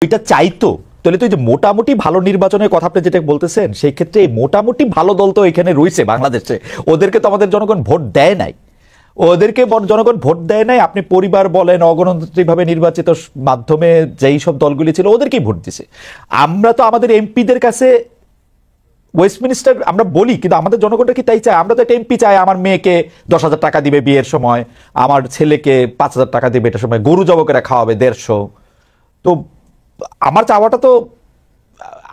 ওইটা চাইতো তাহলে তো এই যে মোটামুটি ভালো নির্বাচনের কথা আপনি যেটা বলতেছেন সেই ক্ষেত্রে এই মোটামুটি ভালো দল তো এখানে রয়েছে বাংলাদেশে, ওদেরকে তো আমাদের জনগণ ভোট দেয় নাই, ওদেরকে জনগণ ভোট দেয় নাই। আপনি পরিবার বলেন অগণতান্ত্রিকভাবে নির্বাচিত মাধ্যমে যেই সব দলগুলি ছিল ওদেরকেই ভোট দিছে। আমরা তো আমাদের এমপিদের কাছে ওয়েস্টমিনিস্টার আমরা বলি, কিন্তু আমাদের জনগণটা কি তাই চায়? আমরা তো একটা এমপি চাই আমার মেয়েকে 10,000 টাকা দিবে বিয়ের সময়, আমার ছেলেকে 5,000 টাকা দিবে এটার সময়, গরু জব করে খাওয়াবে 150। তো আমার চাওয়াটা তো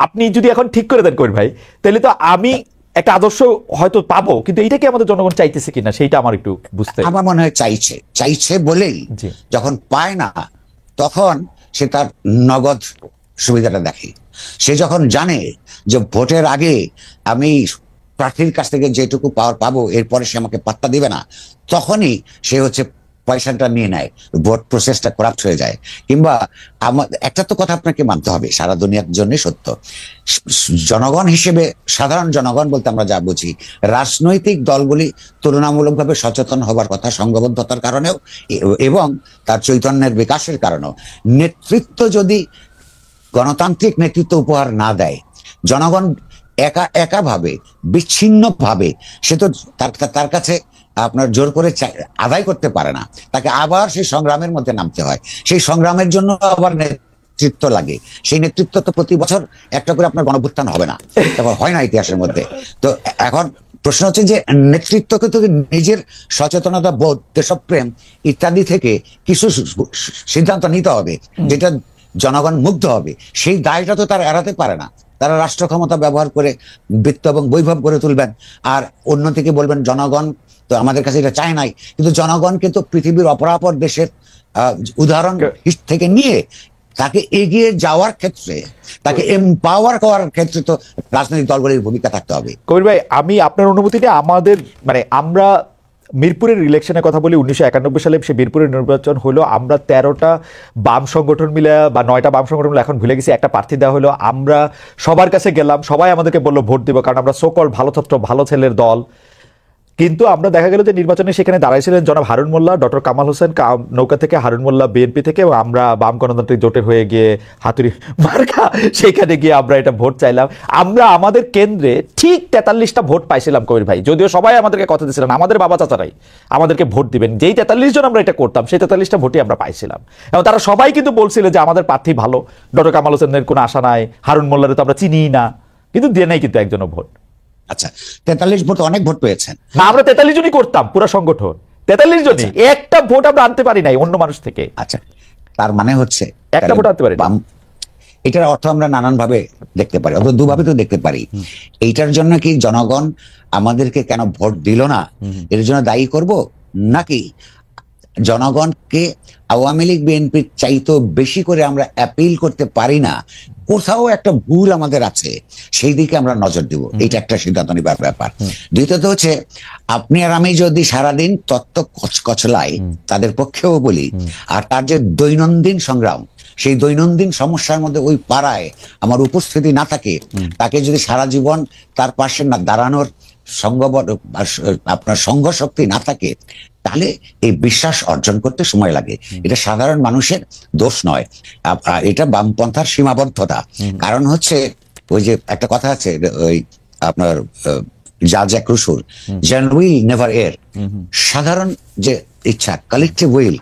আপনি যদি এখন ঠিক করে দেন কবির ভাই, তাহলে তো আমি একটা আদর্শ হয়তো পাবো, কিন্তু এইটা কি আমাদের জনগণ চাইতেছে কিনা সেইটা আমার একটু বুঝতে। আমার মনে হয় চাইছে বলেই যখন পায় না তখন সে তার নগদ সুবিধাটা দেখে। সে যখন জানে যে ভোটের আগে আমি প্রার্থীর কাছ থেকে যেটুকু পাওয়ার পাবো এরপরে সে আমাকে পাত্তা দিবে না, তখনই সে হচ্ছে পয়সাটা নিয়ে নেয়, ভোট প্রসেসটা করাপ্ট হয়ে যায়। কিংবা আমার একটা তো কথা আপনাকে মানতে হবে, সারা দুনিয়ার জন্য সত্য, জনগণ হিসেবে সাধারণ জনগণ বলতে আমরা যা বুঝি, রাজনৈতিক দলগুলি তুলনামূলকভাবে সচেতন হবার কথা সংঘবদ্ধতার কারণেও এবং তার চৈতন্যের বিকাশের কারণেও। নেতৃত্ব যদি গণতান্ত্রিক নেতৃত্ব উপহার না দেয়, জনগণ একা ভাবে বিচ্ছিন্ন ভাবে সে তো তার কাছে আপনার জোর করে আদায় করতে পারে না, তাকে আবার সেই সংগ্রামের মধ্যে নামতে হয়। সেই সংগ্রামের জন্য আবার নেতৃত্ব লাগে। সেই নেতৃত্ব তো প্রতি বছর একটা করে আপনার গণভ্যুত্থান হবে না, তারপর হয় না ইতিহাসের মধ্যে। তো এখন প্রশ্ন হচ্ছে যে নেতৃত্বকে তো নিজের সচেতনতা বোধ, দেশপ্রেম ইত্যাদি থেকে কিছু সিদ্ধান্ত নিতে হবে যেটা জনগণ মুগ্ধ হবে। সেই দায়টা তো তারা এড়াতে পারে না। তারা রাষ্ট্র ক্ষমতা ব্যবহার করে বৃত্ত এবং বৈভব করে তুলবেন, আর অন্যদিকে বলবেন জনগণ তো আমাদের কাছে এটা চায় নাই। কিন্তু জনগণ কিন্তু পৃথিবীর অপরাপর দেশের উদাহরণ থেকে নিয়ে তাকে এগিয়ে যাওয়ার ক্ষেত্রে, তাকে এম্পাওয়ার করার ক্ষেত্রে তো রাজনৈতিক দলগুলির ভূমিকা থাকতে হবে। কবির ভাই, আমি আপনার অনুমতিটা আমাদের মানে আমরা মিরপুরের ইলেকশনের কথা বলি, 1991 সালে সে মিরপুরের নির্বাচন হলো, আমরা 13টা বাম সংগঠন মিলে বা 9টা বাম সংগঠন মিলে এখন ভুলে গেছি, একটা প্রার্থী দেওয়া হলো। আমরা সবার কাছে গেলাম, সবাই আমাদেরকে বললো ভোট দিব, কারণ আমরা সকল ভালো ছাত্র ভালো ছেলের দল। কিন্তু আমরা দেখা গেল যে নির্বাচনে সেখানে দাঁড়াইছিলেন জনাব হারুন মোল্লা, ডক্টর কামাল হোসেন নৌকা থেকে, হারুন মোল্লা বিএনপি থেকে, এবং আমরা বাম গণতান্ত্রিক জোটের হয়ে গিয়ে হাতুড়ি মার্কা সেখানে গিয়ে আমরা এটা ভোট চাইলাম। আমরা আমাদের কেন্দ্রে ঠিক 43টা ভোট পাইছিলাম কবির ভাই, যদিও সবাই আমাদেরকে কথা দিয়েছিলেন, আমাদের বাবা চাচারাই আমাদেরকে ভোট দিবেন। যেই 43 জন আমরা এটা করতাম সেই 43টা ভোটই আমরা পাইছিলাম, এবং তারা সবাই কিন্তু বলছিল যে আমাদের প্রার্থী ভালো, ডক্টর কামাল হোসেনের কোনো আশা নাই, হারুন মোল্লারে তো আমরা চিনি না, কিন্তু দিয়ে নাই কিন্তু একজনও ভোট। আচ্ছা, 43 ভোট অনেক ভোট পেয়েছেন। আমরা 43 জনই করতাম, পুরো সংগঠন 43 জনই, একটা ভোট আমরা আনতে পারি নাই অন্য মানুষ থেকে। আচ্ছা, তার মানে হচ্ছে একটা ভোট আনতে পারি। এটার অর্থ আমরা নানান ভাবে দেখতে পারি, অথবা দুভাবে তো দেখতে পারি। এইটার জন্য কি জনগণ আমাদেরকে কেন ভোট দিল না এর জন্য দায়ী করব, নাকি জনগণকে আওয়ামী লীগ বিএনপির চাইতেও বেশি করে আমরা অ্যাপিল করতে পারি না, কোথাও একটা ভুল আমাদের আছে, সেই দিকে আমরা নজর দিব? এইটা একটা সিদ্ধান্ত নিবার ব্যাপার। দ্বিতীয়ত হচ্ছে, আপনি আর আমি যদি সারাদিন তত্ত্ব কচলাই তাদের পক্ষেও বলি, আর তার যে দৈনন্দিন সংগ্রাম, সেই দৈনন্দিন সমস্যার মধ্যে ওই পাড়ায় আমার উপস্থিতি না থাকে, তাকে যদি সারা জীবন তার পাশে না দাঁড়ানোর আপনার সংঘ শক্তি না থাকে, তাহলে এই বিশ্বাস অর্জন করতে সময় লাগে। এটা সাধারণ মানুষের দোষ নয়, এটা বামপন্থার সীমাবদ্ধতা। কারণ হচ্ছে ওই যে একটা কথা আছে, ওই আপনার জ্যাক রুসোর, জেন উইল নেভার এর, সাধারণ যে ইচ্ছা কালেকটিভ উইল,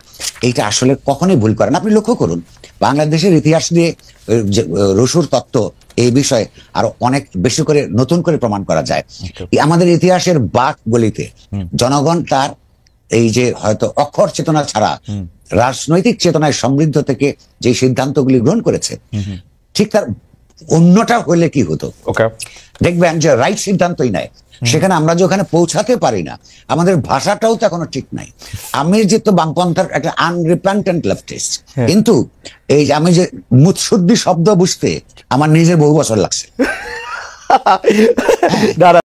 এইটা আসলে কখনোই ভুল করে না। আপনি লক্ষ্য করুন, বাংলাদেশের ইতিহাস দিয়ে রুসোর তত্ত্ব এই বিষয়ে আরো অনেক বেশি করে নতুন করে প্রমাণ করা যায়। আমাদের ইতিহাসের বাক গলিতে জনগণ তার এই যে হয়তো অক্ষর চেতনা ছাড়া রাজনৈতিক চেতনায় সমৃদ্ধ থেকে যে সিদ্ধান্তগুলি গ্রহণ করেছে, ঠিক তার অন্যটা হলে কি হতো? দেখবেন যে রাইট সিদ্ধান্তই নেয়, সেখানে আমরা যে ওখানে পৌঁছাতে পারি না, আমাদের ভাষাটাও তো এখনো ঠিক নাই। আমি যেহেতু বামপন্থার একটা আনরিপেন্টেন্ট লেফটিস্ট, কিন্তু এই আমি যে মুৎসুদ্দি শব্দ বুঝতে আমার নিজের বহু বছর লাগছে।